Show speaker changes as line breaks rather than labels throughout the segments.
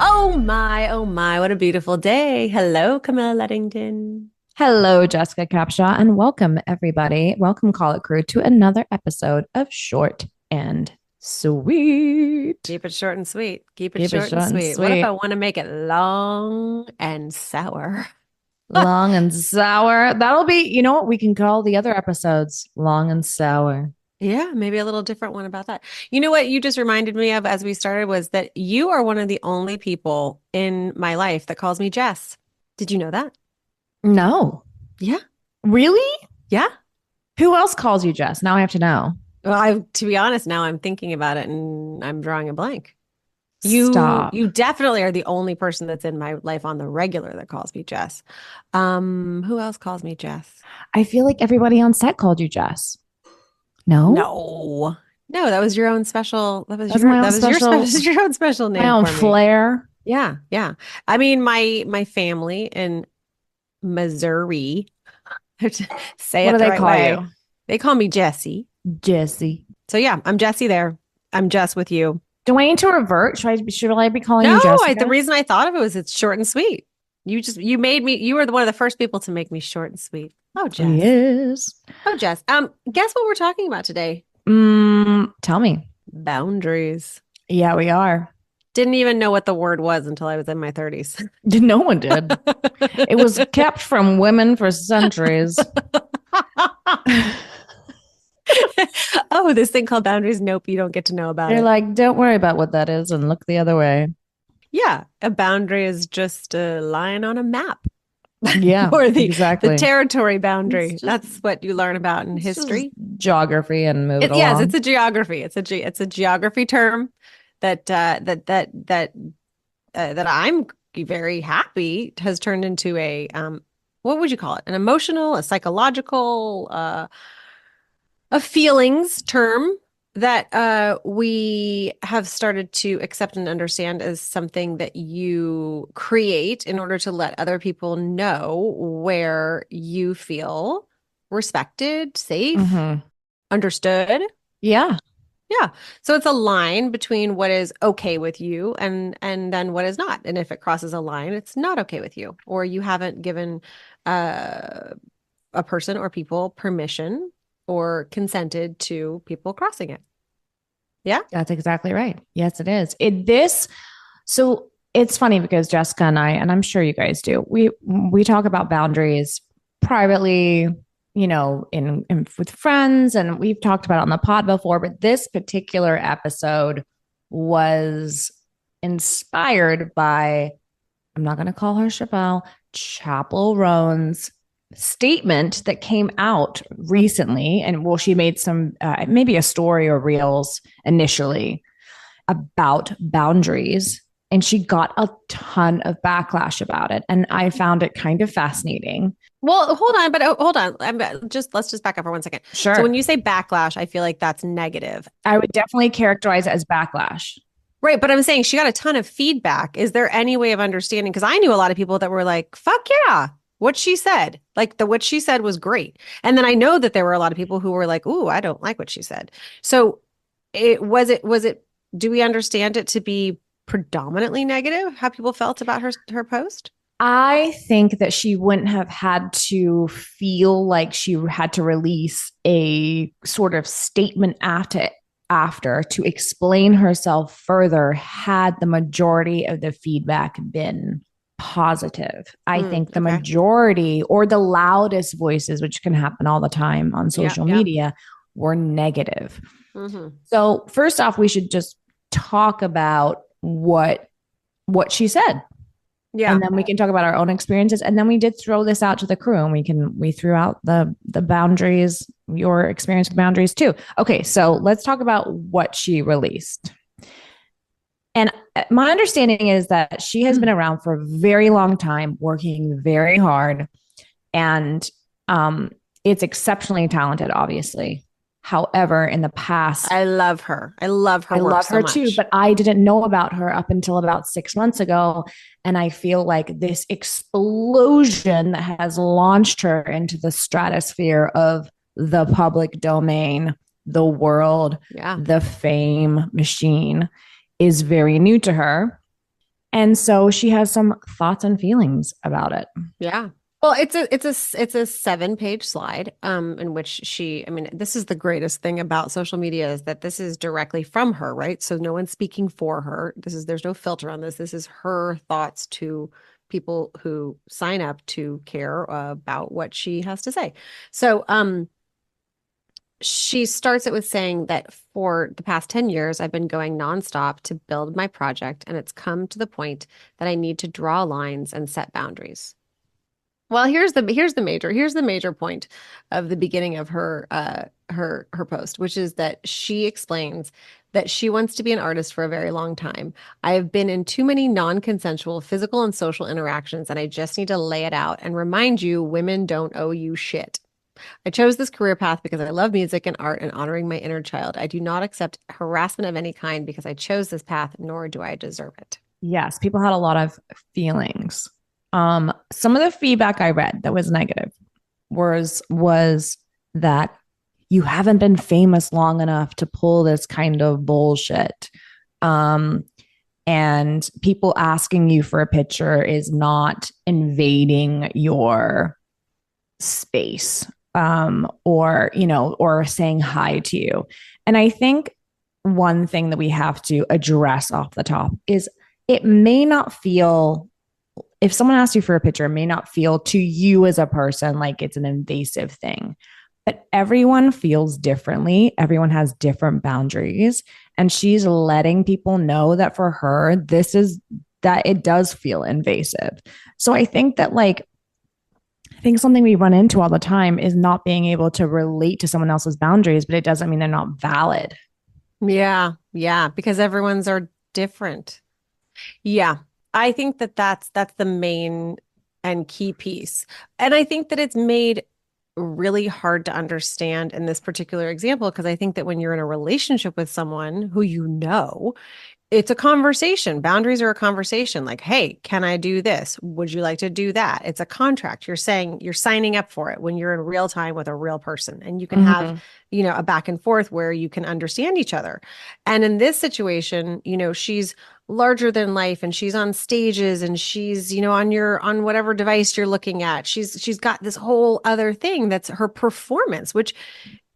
Oh my, what a beautiful day. Hello, Camilla Luddington.
Hello, Jessica Capshaw, and welcome everybody. Welcome, Call It Crew, to another episode of Short and Sweet.
Keep it short and sweet. Keep it
Keep it
short and
short and
sweet. What if I
sweet.
want to make it long and sour?
Long and sour. That'll be, you know what we can call the other episodes? Long and sour.
Yeah, maybe a little different one about that. You know what you just reminded me of as we started was that you are one of the only people in my life that calls me Jess. Did you know that?
No.
Yeah.
Really?
Yeah.
Who else calls you Jess? Now I have to know.
Well, to be honest, now I'm thinking about it and I'm drawing a blank. You
Stop.
definitely are the only person that's in my life on the regular that calls me Jess. Who else calls me Jess?
I feel like everybody on set called you Jess. No?
No. No, that was your own special. That was
That's
your
my own
that
special,
was your own special
my
name
own
for me.
flair.
Yeah, yeah. I mean, my family in Missouri, I have to say
What
it
do
the
they
right
call
way.
you?
They call me Jessie.
Jesse.
So yeah, I'm Jessie there. I'm Jess with you.
Do I need to revert? Should I be calling you
No,
Jessica?
the reason I thought of it was it's short and sweet. You made me, you were one of the first people to make me short and sweet. Oh, Jess.
Yes.
Oh, Jess. Guess what we're talking about today?
Tell me.
Boundaries.
Yeah, we are.
Didn't even know what the word was until I was in my 30s.
No one did. It was kept from women for centuries.
Oh, this thing called boundaries. Nope, you don't get to know about
They're
it.
like, don't worry about what that is and look the other way.
Yeah, a boundary is just a line on a map
Yeah,
or the
exactly.
territory
It's
boundary.
just
That's what you learn about in
it's just
history.
geography and move it
Yes, it's
along.
a geography. It's a geography term that I'm very happy has turned into a what would you call it? An emotional, a psychological, a feelings term that we have started to accept and understand as something that you create in order to let other people know where you feel respected, safe,
Hmm.
understood.
Yeah.
Yeah. So it's a line between what is okay with you and then what is not. And if it crosses a line, it's not okay with you, or you haven't given uh, a person or people permission or consented to people crossing it. Yeah.
That's exactly right. Yes, it is. So it's funny because Jessica and I, and I'm sure you guys do, we talk about boundaries privately, in with friends, and we've talked about it on the pod before, but this particular episode was inspired by, I'm not going to call her Chappelle, Chapel Roan's statement that came out recently. And well, she made some, maybe a story or reels initially about boundaries. And she got a ton of backlash about it. And I found it kind of fascinating.
Well, hold on, but hold on. Let's just back up for 1 second. So when
Sure.
you say backlash, I feel like that's negative.
I would definitely characterize it as backlash.
Right, but I'm saying she got a ton of feedback. Is there any way of understanding? Because I knew a lot of people that were like, "Fuck yeah, what she said." Like the what she said was great. And then I know that there were a lot of people who were like, "Ooh, I don't like what she said." So it do we understand it to be predominantly negative, how people felt about her post?
I think that she wouldn't have had to feel like she had to release a sort of statement after to explain herself further had the majority of the feedback been positive. I think the
Okay.
majority or the loudest voices, which can happen all the time on
Yeah,
social
yeah.
media, were negative.
Hmm.
So first off, we should just talk about what she said,
Yeah.
and then we can talk about our own experiences, and then we did throw this out to the crew, and we threw out the boundaries, your experience with boundaries too. Okay, so let's talk about what she released. And my understanding is that she has been around for a very long time, working very hard, and it's exceptionally talented, obviously. However, in the past,
I love her. I love her
I
work
love
so
her too,
much.
but I didn't know about her up until about 6 months ago. And I feel like this explosion that has launched her into the stratosphere of the public domain, the world,
Yeah.
the fame machine is very new to her. And so she has some thoughts and feelings about it.
Yeah. Well, it's a 7-page slide in which she, I mean, this is the greatest thing about social media is that this is directly from her, right? So no one's speaking for her. There's no filter on this. This is her thoughts to people who sign up to care about what she has to say. So she starts it with saying that for the past 10 years, I've been going nonstop to build my project, and it's come to the point that I need to draw lines and set boundaries. Well, here's the major point of the beginning of her post, which is that she explains that she wants to be an artist for a very long time. I have been in too many non-consensual physical and social interactions, and I just need to lay it out and remind you women don't owe you shit. I chose this career path because I love music and art and honoring my inner child. I do not accept harassment of any kind because I chose this path, nor do I deserve it.
Yes, people had a lot of feelings. Some of the feedback I read that was negative was that you haven't been famous long enough to pull this kind of bullshit. Um, and people asking you for a picture is not invading your space, or or saying hi to you. And I think one thing that we have to address off the top is it may not feel, if someone asks you for a picture, it may not feel to you as a person like it's an invasive thing, but everyone feels differently. Everyone has different boundaries. And she's letting people know that for her, that it does feel invasive. So I think that, like, I think something we run into all the time is not being able to relate to someone else's boundaries, but it doesn't mean they're not valid.
Yeah, yeah, because everyone's are different. Yeah, I think that that's the main and key piece. And I think that it's made really hard to understand in this particular example because I think that when you're in a relationship with someone who you know, it's a conversation. Boundaries are a conversation. Like, hey, can I do this? Would you like to do that? It's a contract. You're saying you're signing up for it when you're in real time with a real person. And you can have,
Mm-hmm.
a back and forth where you can understand each other. And in this situation, she's larger than life and she's on stages and she's, on whatever device you're looking at. She's got this whole other thing that's her performance, which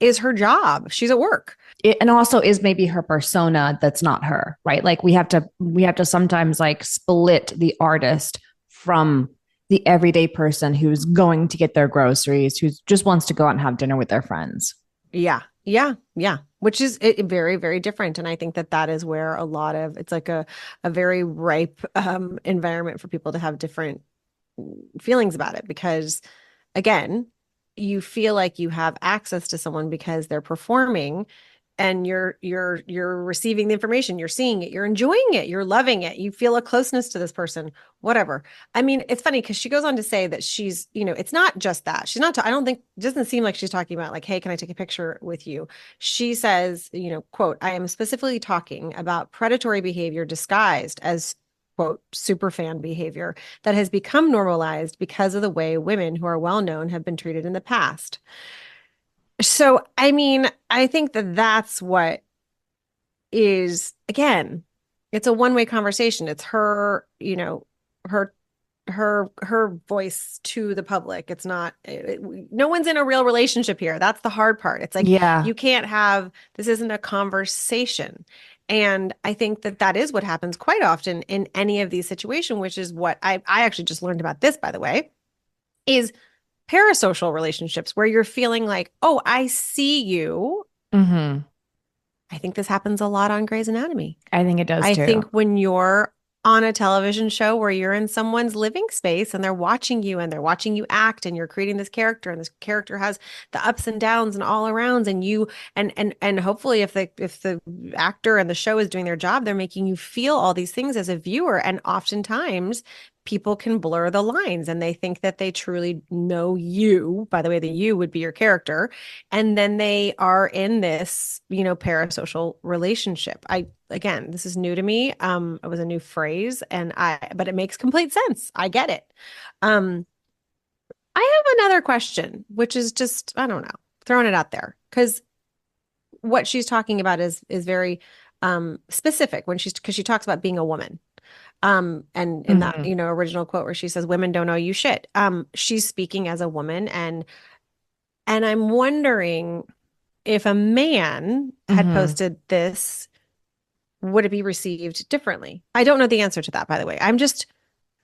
is her job. She's at work.
And also is maybe her persona that's not her, right? Like we have to sometimes like split the artist from the everyday person who's going to get their groceries, who just wants to go out and have dinner with their friends.
Yeah. Yeah. Yeah. Which is very, very different. And I think that that is where a lot of it's like a very ripe environment for people to have different feelings about it because again, you feel like you have access to someone because they're performing and you're receiving the information, you're seeing it, you're enjoying it, you're loving it, you feel a closeness to this person, whatever. I mean, it's funny because she goes on to say that she's, it's not just that. She's not, I don't think, it doesn't seem like she's talking about like, hey, can I take a picture with you? She says, quote, I am specifically talking about predatory behavior disguised as quote, super fan behavior that has become normalized because of the way women who are well known have been treated in the past. So, I mean, I think that that's what is, again, it's a one-way conversation. It's her, her her voice to the public. It's not no one's in a real relationship here. That's the hard part. It's like
Yeah.
you can't have this isn't a conversation. And I think that that is what happens quite often in any of these situations, which is what I actually just learned about this, by the way, is parasocial relationships where you're feeling like, oh, I see you.
Mm-hmm.
I think this happens a lot on Grey's Anatomy.
I think it does
I
too.
think when you're on a television show where you're in someone's living space and they're watching you and they're watching you act and you're creating this character and this character has the ups and downs and all arounds and you and hopefully if the actor and the show is doing their job, they're making you feel all these things as a viewer. And oftentimes people can blur the lines and they think that they truly know you, by the way, the you would be your character. And then they are in this, parasocial relationship. Again, this is new to me. It was a new phrase but it makes complete sense. I get it. Um, I have another question, which is just, I don't know, throwing it out there because what she's talking about is very specific when because she talks about being a woman. And in that,
Hmm.
original quote where she says, "Women don't owe you shit." She's speaking as a woman, and I'm wondering if a man had
Hmm.
posted this, would it be received differently? I don't know the answer to that, by the way. I'm just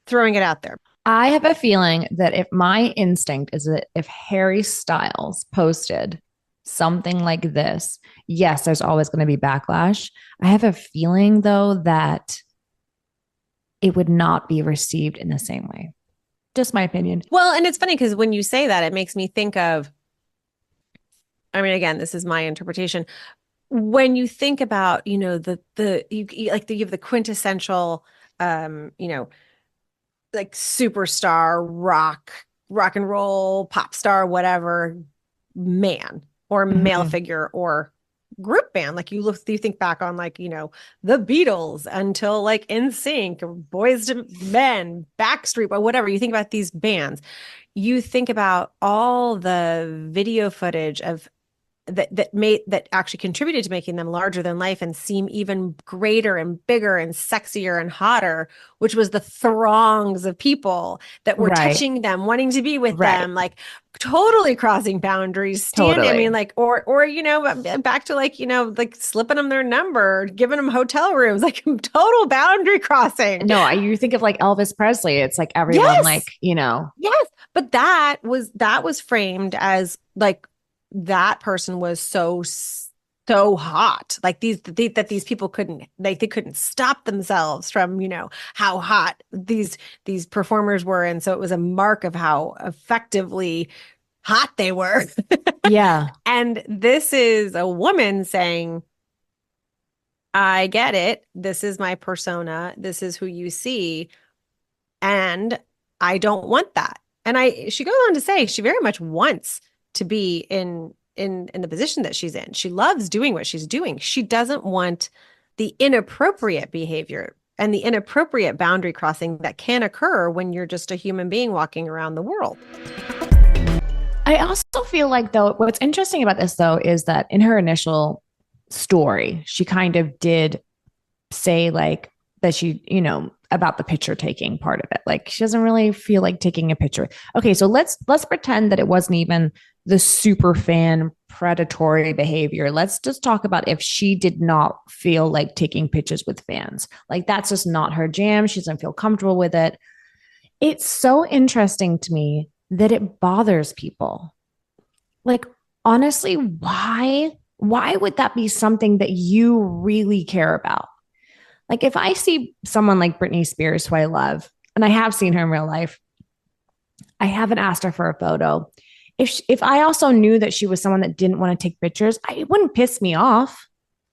throwing it out there.
I have a feeling that if my instinct is that if Harry Styles posted something like this, yes, there's always going to be backlash. I have a feeling, though, that it would not be received in the same way. Just my opinion.
Well, and it's funny because when you say that, it makes me think of, I mean, again, this is my interpretation. When you think about, you have the quintessential, um, you know, like superstar rock and roll, pop star, whatever man or male
Hmm.
figure or group band. Like you think back on like, the Beatles until like NSYNC or Boys to Men, Backstreet, or whatever. You think about these bands, you think about all the video footage of that actually contributed to making them larger than life and seem even greater and bigger and sexier and hotter, which was the throngs of people that were
Right.
touching them, wanting to be with
Right.
them, like totally crossing boundaries, I
Totally.
mean, like, or back to like, like slipping them their number, giving them hotel rooms, like total boundary crossing.
No, you think of like Elvis Presley, it's like everyone
Yes.
like, you know,
Yes, but that was framed as like that person was so hot. Like that these people couldn't they couldn't stop themselves from, how hot these performers were, and so it was a mark of how effectively hot they were.
yeah.
And this is a woman saying, "I get it. This is my persona. This is who you see. And I don't want that." And she goes on to say she very much wants to be in the position that she's in. She loves doing what she's doing. She doesn't want the inappropriate behavior and the inappropriate boundary crossing that can occur when you're just a human being walking around the world.
I also feel like, though, what's interesting about this, though, is that in her initial story, she kind of did say, like, that she, about the picture taking part of it. Like, she doesn't really feel like taking a picture. Okay, so let's pretend that it wasn't even the super fan predatory behavior. Let's just talk about if she did not feel like taking pictures with fans. Like, that's just not her jam. She doesn't feel comfortable with it. It's so interesting to me that it bothers people. Like, honestly, why would that be something that you really care about? Like, if I see someone like Britney Spears, who I love, and I have seen her in real life, I haven't asked her for a photo. If I also knew that she was someone that didn't want to take pictures, it wouldn't piss me off.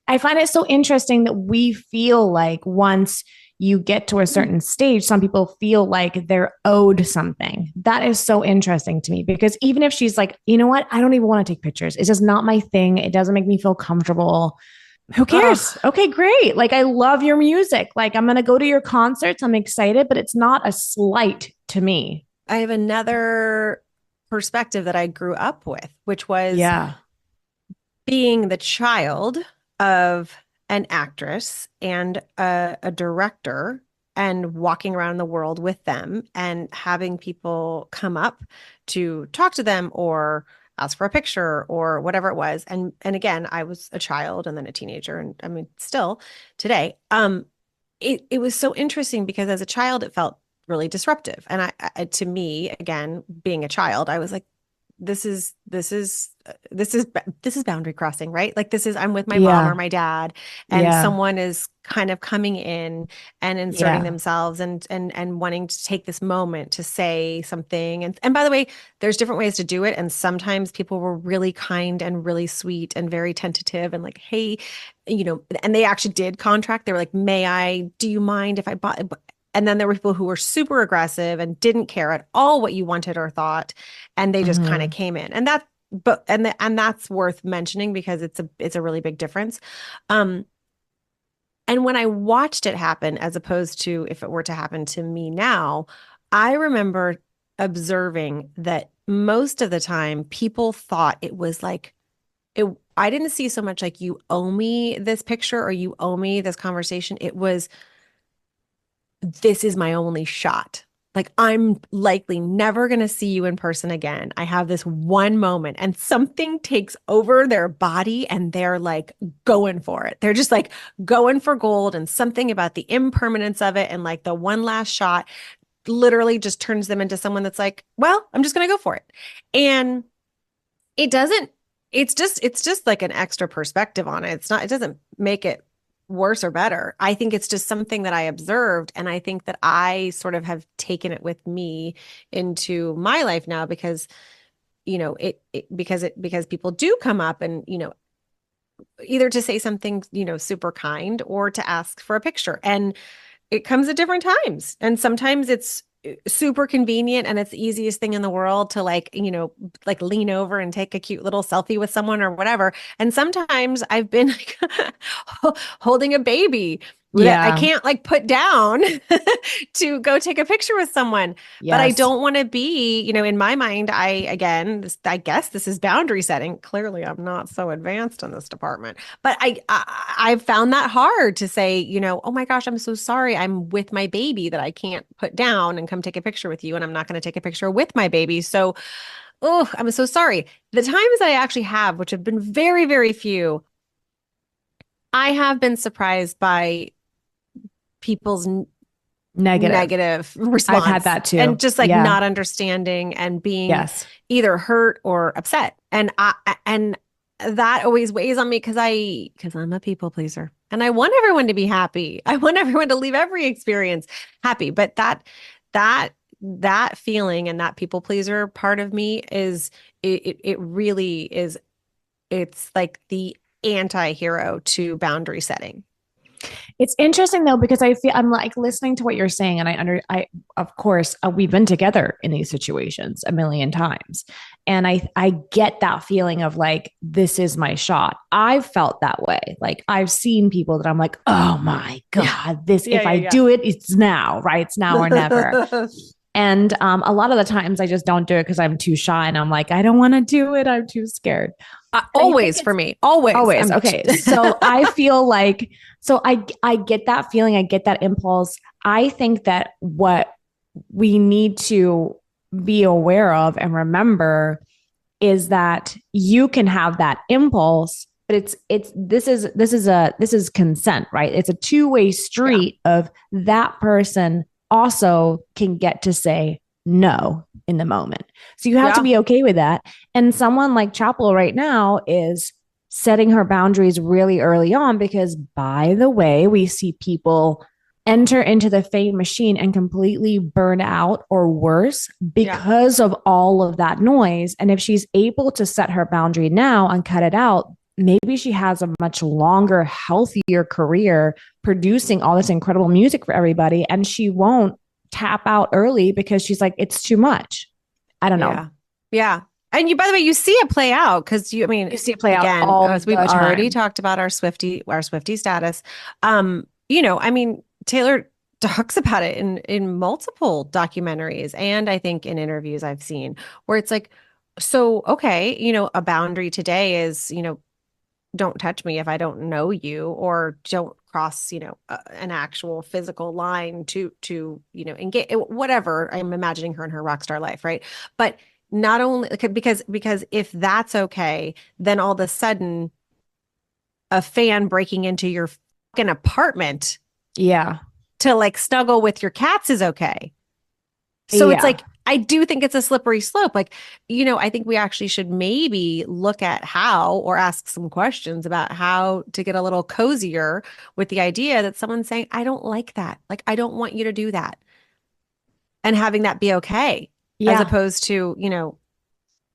I find it so interesting that we feel like once you get to a certain stage, some people feel like they're owed something. That is so interesting to me because even if she's like, you know what, I don't even want to take pictures. It's just not my thing. It doesn't make me feel comfortable. Who cares?
Oh,
Okay, great. Like, I love your music. Like, I'm going to go to your concerts. I'm excited, but it's not a slight to me.
I have another perspective that I grew up with, which was
Yeah.
being the child of an actress and a director and walking around the world with them and having people come up to talk to them or ask for a picture or whatever it was. And again, I was a child and then a teenager, and I mean still today. It was so interesting because as a child it felt really disruptive. And to me, again, being a child, I was like, this is boundary crossing, right? Like I'm with my mom or
Yeah.
my dad, and
Yeah.
someone is kind of coming in and inserting
Yeah.
themselves and wanting to take this moment to say something. And by the way, there's different ways to do it. And sometimes people were really kind and really sweet and very tentative and like, hey, and they actually did contract. They were like, do you mind if I bought? And then there were people who were super aggressive and didn't care at all what you wanted or thought, and they just kind of
Hmm.
came in. And that's worth mentioning because it's a really big difference. Um, and when I watched it happen, as opposed to if it were to happen to me now, I remember observing that most of the time people thought it was like it. I didn't see so much like you owe me this picture or you owe me this conversation. It was this is my only shot. Like, I'm likely never going to see you in person again. I have this one moment, and something takes over their body and they're like going for it. They're just like going for gold, and something about the impermanence of it and like the one last shot literally just turns them into someone that's like, well, I'm just going to go for it. And it doesn't, it's just like an extra perspective on it. It's not, it doesn't make it worse or better. I think it's just something that I observed. And I think that I sort of have taken it with me into my life now because, because people do come up and, either to say something, super kind or to ask for a picture. And it comes at different times. And sometimes it's super convenient and it's the easiest thing in the world to like lean over and take a cute little selfie with someone or whatever. And sometimes I've been like holding a baby that I
Yeah.
can't like put down to go take a picture with someone. But I
Yes.
don't want to be, in my mind, I guess this is boundary setting. Clearly, I'm not so advanced in this department. But I've found that hard to say, oh my gosh, I'm so sorry. I'm with my baby that I can't put down and come take a picture with you. And I'm not going to take a picture with my baby. So, oh, I'm so sorry. The times that I actually have, which have been very, very few, I have been surprised by people's
Negative.
negative
I've had
response
that
and
too.
just like
Yeah.
not understanding and being
Yes.
either hurt or upset. And that always weighs on me because I'm a people pleaser and I want everyone to be happy. I want everyone to leave every experience happy. But that that feeling and that people pleaser part of me is it really is it's like the anti-hero to boundary setting.
It's interesting though because I feel I'm like listening to what you're saying, and I of course we've been together in these situations a million times, and I get that feeling of like this is my shot. I've felt that way. Like I've seen people that I'm like, oh my
Yeah.
god, this
Yeah,
if I
yeah,
do it, it's now, right? It's now or never.
yeah.
And a lot of the times I just don't do it because I'm too shy, and I'm like, I don't want to do it. I'm too scared. But I think
Always for
it's
me. Always.
always okay. So I feel like I get that feeling. I get that impulse. I think that what we need to be aware of and remember is that you can have that impulse, but this is consent, right? It's a two-way
Yeah.
street of that person also can get to say no in the moment. So you have to
Yeah.
be okay with that. And someone like Chapel right now is setting her boundaries really early on because, by the way, we see people enter into the fame machine and completely burn out or worse
Yeah.
because of all of that noise. And if she's able to set her boundary now and cut it out, maybe she has a much longer, healthier career producing all this incredible music for everybody. And she won't tap out early because she's like, it's too much. I don't know.
Yeah. Yeah. And by the way, you see it play out because I mean,
You see it play out
again,
all
as we've
the
already
time.
talked about our Swifty status. I mean, Taylor talks about it in multiple documentaries and I think in interviews I've seen where it's like, so okay, a boundary today is, don't touch me if I don't know you or don't cross, an actual physical line to, engage whatever. I'm imagining her in her rock star life, right? But not only because if that's okay, then all of a sudden a fan breaking into your fucking apartment
Yeah.
to like snuggle with your cats is okay. So it's
Yeah.
like, I do think it's a slippery slope. Like, I think we actually should maybe look at how or ask some questions about how to get a little cozier with the idea that someone's saying, I don't like that. Like, I don't want you to do that. And having that be okay, as
Yeah.
opposed to,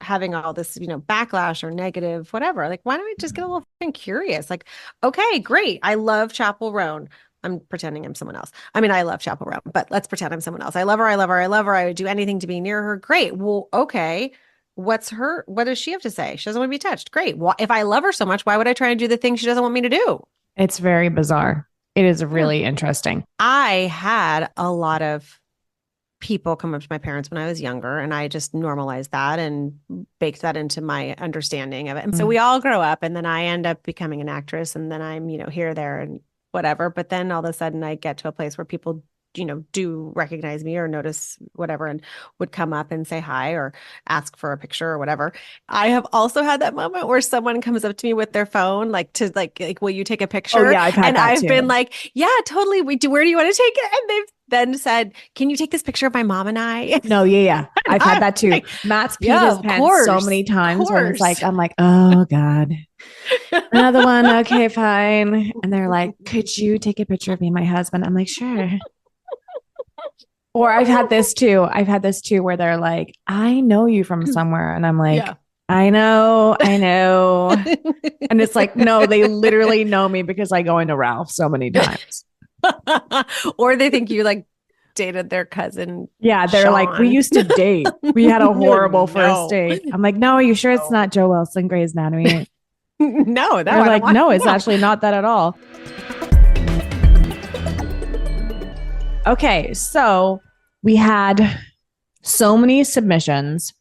having all this, backlash or negative, whatever. Like, why don't we just get a little curious? Like, okay, great. I love Chapel Roan. I'm pretending I'm someone else. I mean, I love Chapel Roan, but let's pretend I'm someone else. I love her. I love her. I love her. I would do anything to be near her. Great. Well, okay. What does she have to say? She doesn't want to be touched. Great. Well, if I love her so much, why would I try and do the thing she doesn't want me to do?
It's very bizarre. It is
Yeah.
really interesting.
I had a lot of people come up to my parents when I was younger, and I just normalized that and baked that into my understanding of it. And so
Mm.
we all grow up, and then I end up becoming an actress, and then I'm, here, there, and whatever. But then all of a sudden, I get to a place where people do recognize me or notice whatever and would come up and say hi or ask for a picture or whatever. I have also had that moment where someone comes up to me with their phone, like to like, will you take a
Oh
picture?
yeah, I've had
And
that
I've been
too.
like, yeah, totally. Where do you want to take it? And they've then said, can you take this picture of my mom and I?
No, yeah, yeah.
And
I've had
I'm
that too.
like,
Matt's peed
yeah,
his
of
pants so
course,
many
of
times when it's like,
course.
I'm like, oh God, another one. Okay, fine. And they're like, could you take a picture of me and my husband? I'm like, sure. Or I've had this too. I've had this too where they're like, I know you from somewhere. And I'm like,
Yeah.
I know, I know. And it's like, no, they literally know me because I go into Ralph so many times.
Or they think you like dated their cousin
Yeah, they're like, we
Sean.
used to date. We had a
You're like,
horrible first
no,
date. I'm like, no, are you sure it's
no,
not Joe Wilson, Grey's Anatomy?
no,
They're
I don't
like,
want,
no, it's
no.
actually not that at all. Okay, so we had so many submissions.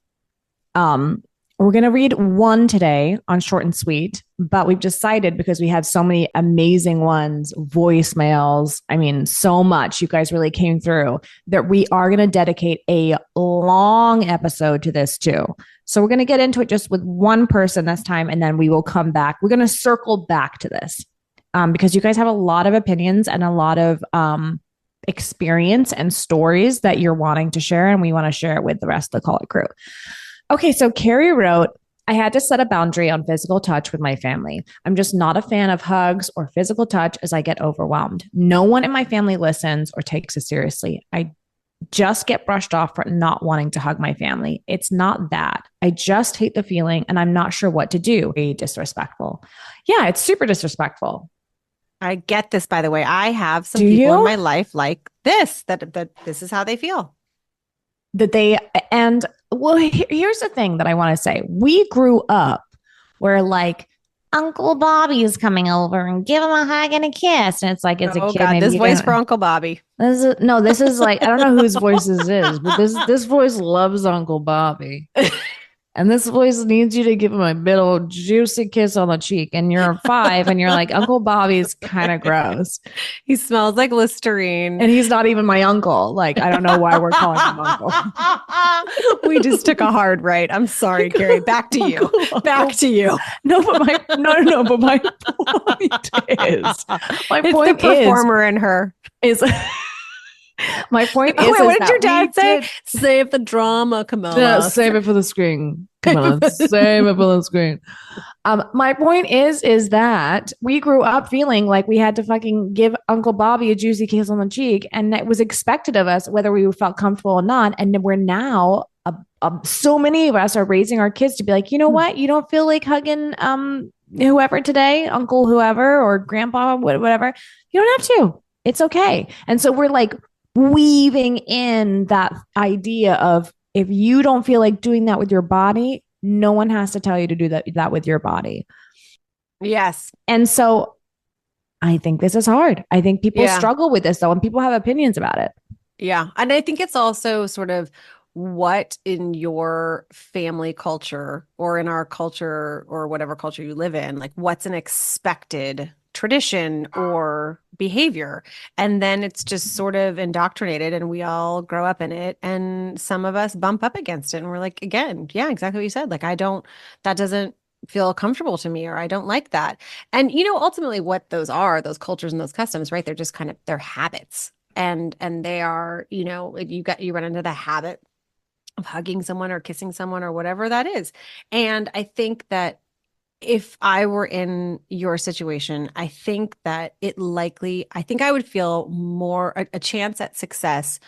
Um, we're going to read one today on short and sweet, but we've decided because we had so many amazing ones, voicemails. I mean, so much. You guys really came through that we are going to dedicate a long episode to this too. So we're going to get into it just with one person this time, and then we will come back. We're going to circle back to this because you guys have a lot of opinions and a lot of experience and stories that you're wanting to share, and we want to share it with the rest of the Call It crew. Okay, so Carrie wrote, I had to set a boundary on physical touch with my family. I'm just not a fan of hugs or physical touch as I get overwhelmed. No one in my family listens or takes it seriously. I just get brushed off for not wanting to hug my family. It's not that. I just hate the feeling and I'm not sure what to do. Very disrespectful. Yeah, it's super disrespectful.
I get this, by the way. I have some
Do
people in
you?
my life like this, that this is how they feel.
That they, and well, here's the thing that I want to say. We grew up where like Uncle Bobby is coming over and give him a hug and a kiss. And it's like, as a
Oh
kid,
God,
maybe
this
you
voice for
can,
Uncle Bobby.
this is, no, this is like, I don't know whose voice this is, but this voice loves Uncle Bobby. And this voice needs you to give him a big old juicy kiss on the cheek. And you're 5 and you're like, Uncle Bobby's kind of gross.
He smells like Listerine.
And he's not even my uncle. Like, I don't know why we're calling him uncle.
We just took a hard right. I'm sorry, Carrie. Back to you. Back
Uncle.
to you.
No, but my no, but my point is, my
It's the
point is,
performer in her.
is my point
Oh, wait,
is
what did your
that we
dad say?
did
Save the drama, Camilla.
save it for the screen. Come on, save it for the screen. My point is that we grew up feeling like we had to fucking give Uncle Bobby a juicy kiss on the cheek, and it was expected of us whether we felt comfortable or not. And we're now, so many of us are raising our kids to be like, you know what, you don't feel like hugging whoever today, Uncle whoever or Grandpa whatever. You don't have to. It's okay. And so we're like weaving in that idea of if you don't feel like doing that with your body, no one has to tell you to do that with your body.
Yes.
And so I think this is hard. I think people
Yeah.
struggle with this though, and people have opinions about it.
Yeah. And I think it's also sort of what in your family culture or in our culture or whatever culture you live in, like what's an expected tradition or behavior. And then it's just sort of indoctrinated and we all grow up in it. And some of us bump up against it. And we're like, again, yeah, exactly what you said. Like, that doesn't feel comfortable to me or I don't like that. And ultimately what those are, those cultures and those customs, right? They're just kind of they're habits. And they are, like you run into the habit of hugging someone or kissing someone or whatever that is. And I think that if I were in your situation, I think I would feel more a chance at success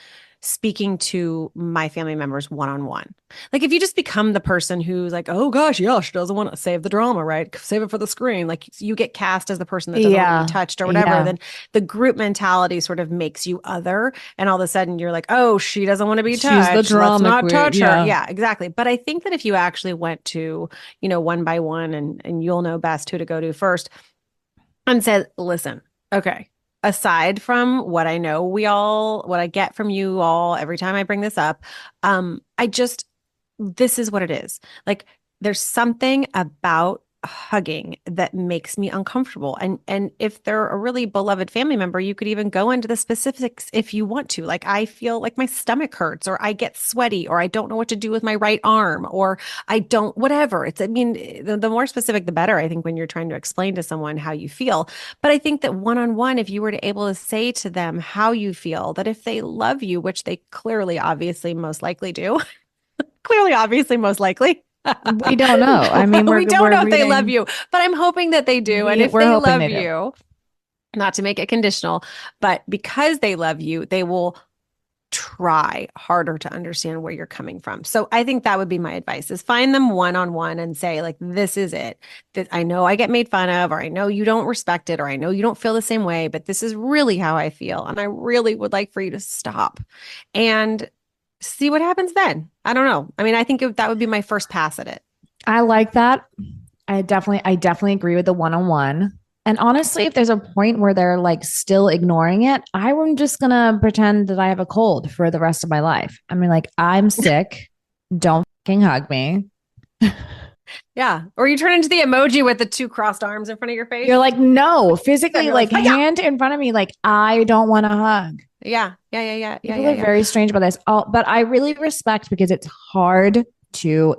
speaking to my family members one on one. Like if you just become the person who's like, oh gosh, yeah, she doesn't want to save the drama, right? Save it for the screen. Like you get cast as the person that doesn't want to be
Yeah.
touched or whatever,
Yeah.
then the group mentality sort of makes you other. And all of a sudden you're like, oh, she doesn't want to be
She's the
touched. Let's
drama
not
queen.
touch her.
Yeah.
Yeah, exactly. But I think that if you actually went to one by one and you'll know best who to go to first and said, listen, okay, aside from what I know what I get from you all every time I bring this up, this is what it is. Like there's something about hugging that makes me uncomfortable. And if they're a really beloved family member, you could even go into the specifics if you want to. Like I feel like my stomach hurts, or I get sweaty, or I don't know what to do with my right arm, or I don't, whatever. It's, I mean, the more specific, the better, I think, when you're trying to explain to someone how you feel. But I think that one-on-one, if you were to able to say to them how you feel, that if they love you, which they clearly, obviously, most likely do, clearly, obviously, most likely.
We don't know. I mean,
We don't
we're
know if they love
reading.
you, but I'm hoping that they do. And if
We're
they
hoping
love
they do.
you, not to make it conditional, but because they love you, they will try harder to understand where you're coming from. So I think that would be my advice, is find them one on one and say, like, this is it. That I know I get made fun of, or I know you don't respect it, or I know you don't feel the same way, but this is really how I feel. And I really would like for you to stop and see what happens then. I don't know. I mean, I think that would be my first pass at it.
I like that. I definitely agree with the one-on-one. And honestly, if there's a point where they're like still ignoring it, I'm just gonna pretend that I have a cold for the rest of my life. I mean, like, I'm sick. Don't fucking hug me.
Yeah. Or you turn into the emoji with the two crossed arms in front of your face.
You're like, no,
And
physically,
you're like,
like
yeah,
hand in front of me, like I don't want to hug.
yeah, yeah, yeah, yeah, yeah,
People
yeah,
are
yeah.
very strange about this. Oh, but I really respect, because it's hard to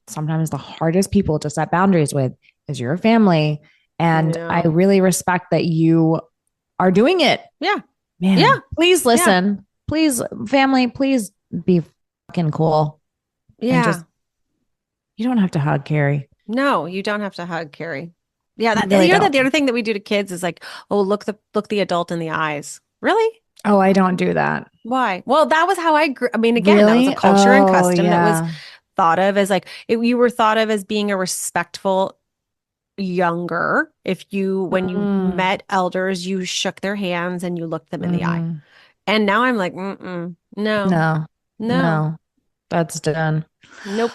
sometimes the hardest people to set boundaries with is your family. And I
No.
really respect that you are doing it.
Yeah. Yeah.
Man, please
Yeah.
listen. Please, family, please be fucking cool. And
Yeah.
just, you don't have to hug, Carrie.
No, you don't have to hug, Carrie. Yeah,
You
that
really
that
don't.
the other thing that we do to kids is like, oh, look the adult in the eyes. Really?
Oh, I don't do that.
Why? Well, that was how I grew. I mean, again, that was a
Really?
culture and
Oh,
custom that was
yeah.
thought of as like you were thought of as being a respectful younger. If you, when you
Mm,
met elders, you shook their hands and you looked them in the eye.
mm,
And now I'm like, mm-mm, no,
no,
no,
no, that's done.
nope.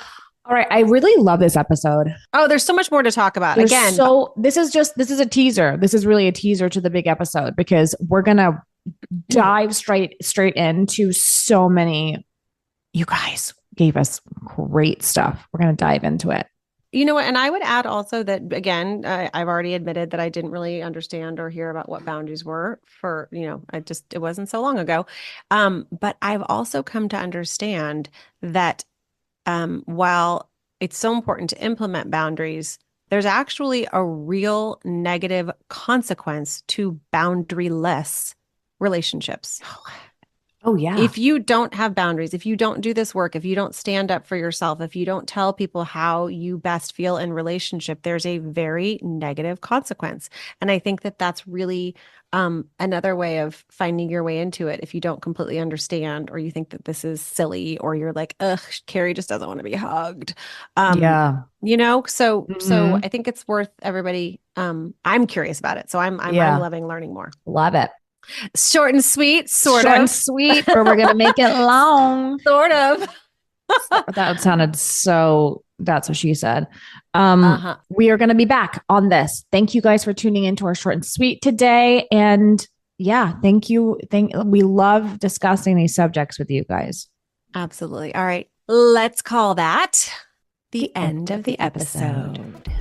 All right. I really love this episode.
Oh, there's so much more to talk about.
There's
Again,
so, this is a teaser. This is really a teaser to the big episode, because we're going to dive straight into so many. You guys gave us great stuff. We're going to dive into it.
you know what? And I would add also that, again, I've already admitted that I didn't really understand or hear about what boundaries were for, it wasn't so long ago. But I've also come to understand that while it's so important to implement boundaries, there's actually a real negative consequence to boundaryless relationships.
Oh, yeah.
If you don't have boundaries, if you don't do this work, if you don't stand up for yourself, if you don't tell people how you best feel in relationship, there's a very negative consequence. And I think that that's really another way of finding your way into it. If you don't completely understand, or you think that this is silly, or you're like, ugh, Carrie just doesn't want to be hugged. Um,
Yeah.
so
Mhm.
I think it's worth everybody. I'm curious about it. So I'm
Yeah.
loving learning more.
Love it.
Short and sweet, sort
Short and
of.
sweet, but we're going to make it long.
Sort of.
That sounded so, that's what she said.
Uh-huh.
We are going to be back on this. Thank you guys for tuning into our short and sweet today. And yeah, thank you. We love discussing these subjects with you guys.
Absolutely. All right. Let's call that the
The end
end
of
of
the
the
episode.
episode.